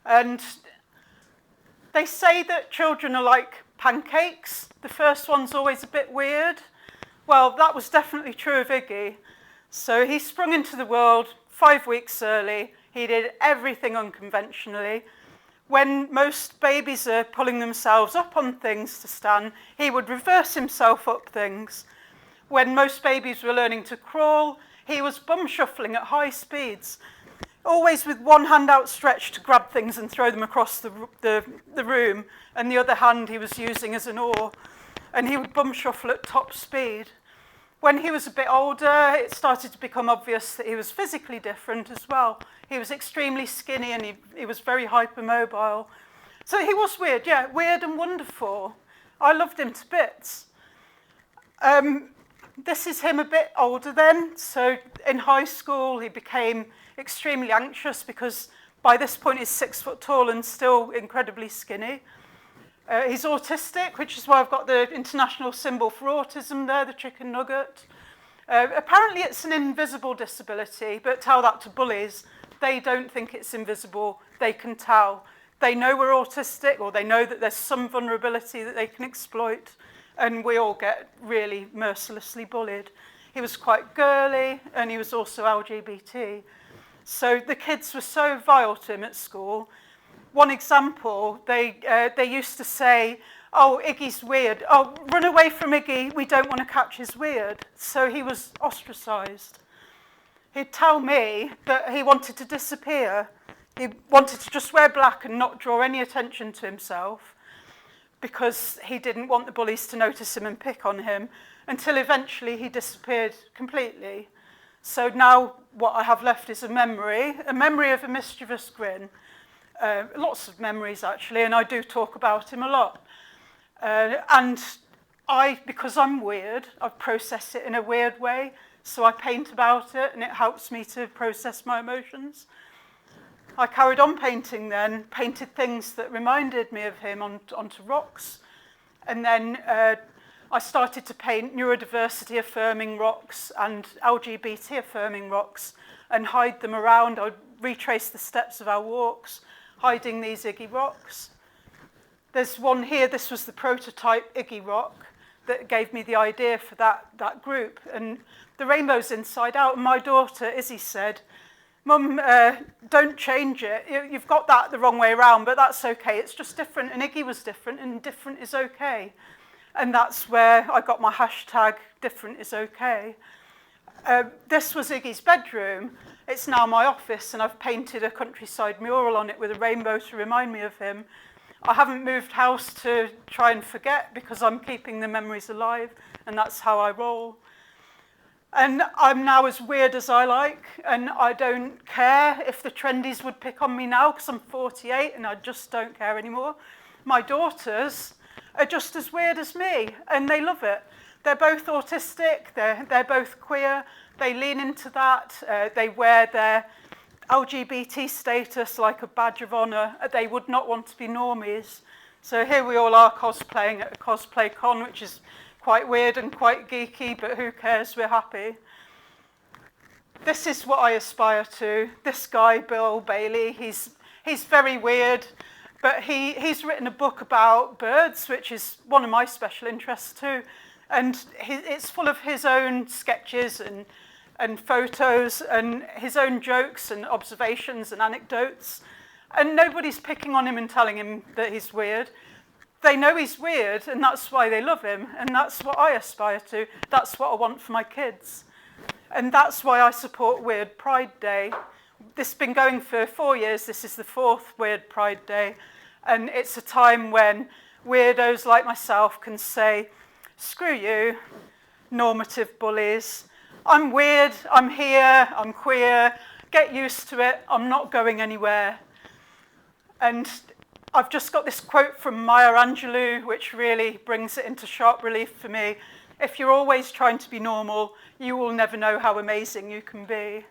And they say that children are like pancakes. The first one's always a bit weird. Well, that was definitely true of Iggy. So he sprung into the world 5 weeks early. He did everything unconventionally. When most babies are pulling themselves up on things to stand, he would reverse himself up things. When most babies were learning to crawl, he was bum shuffling at high speeds, always with one hand outstretched to grab things and throw them across the room, and the other hand he was using as an oar, and he would bum shuffle at top speed. When he was a bit older, it started to become obvious that he was physically different as well. He was extremely skinny and he was very hypermobile. So he was weird, yeah, weird and wonderful. I loved him to bits. This is him a bit older then. So in high school, he became extremely anxious because by this point he's 6 foot tall and still incredibly skinny. He's autistic, which is why I've got the international symbol for autism there, the chicken nugget. Apparently it's an invisible disability, but tell that to bullies. They don't think it's invisible. They can tell. They know we're autistic, or they know that there's some vulnerability that they can exploit, and we all get really mercilessly bullied. He was quite girly, and he was also LGBT. So the kids were so vile to him at school. One example, they used to say, oh, Iggy's weird. Oh, run away from Iggy. We don't want to catch his weird. So he was ostracized. He'd tell me that he wanted to disappear. He wanted to just wear black and not draw any attention to himself because he didn't want the bullies to notice him and pick on him, until eventually he disappeared completely. So now what I have left is a memory of a mischievous grin. Lots of memories, actually, and I do talk about him a lot. And because I'm weird, I process it in a weird way, so I paint about it, and it helps me to process my emotions. I carried on painting then, painted things that reminded me of him onto rocks, and then I started to paint neurodiversity-affirming rocks and LGBT-affirming rocks and hide them around. I would retrace the steps of our walks, hiding these Iggy rocks. There's one here, this was the prototype Iggy rock that gave me the idea for that group. And the rainbow's inside out, and my daughter, Izzy, said, Mum, don't change it. You've got that the wrong way around, but that's okay. It's just different, and Iggy was different, and different is okay. And that's where I got my hashtag, different is okay. This was Iggy's bedroom. It's now my office, and I've painted a countryside mural on it with a rainbow to remind me of him. I haven't moved house to try and forget because I'm keeping the memories alive, and that's how I roll. And I'm now as weird as I like, and I don't care if the trendies would pick on me now because I'm 48 and I just don't care anymore. My daughters are just as weird as me, and they love it. They're both autistic, they're both queer, they lean into that, they wear their LGBT status like a badge of honour. They would not want to be normies. So here we all are cosplaying at a cosplay con, which is quite weird and quite geeky, but who cares, we're happy. This is what I aspire to. This guy, Bill Bailey, he's very weird, but he's written a book about birds, which is one of my special interests too. And it's full of his own sketches and photos and his own jokes and observations and anecdotes. And nobody's picking on him and telling him that he's weird. They know he's weird, and that's why they love him. And that's what I aspire to. That's what I want for my kids. And that's why I support Weird Pride Day. This has been going for 4 years. This is the 4th Weird Pride Day. And it's a time when weirdos like myself can say, screw you, normative bullies. I'm weird, I'm here, I'm queer, get used to it, I'm not going anywhere. And I've just got this quote from Maya Angelou, which really brings it into sharp relief for me. If you're always trying to be normal, you will never know how amazing you can be.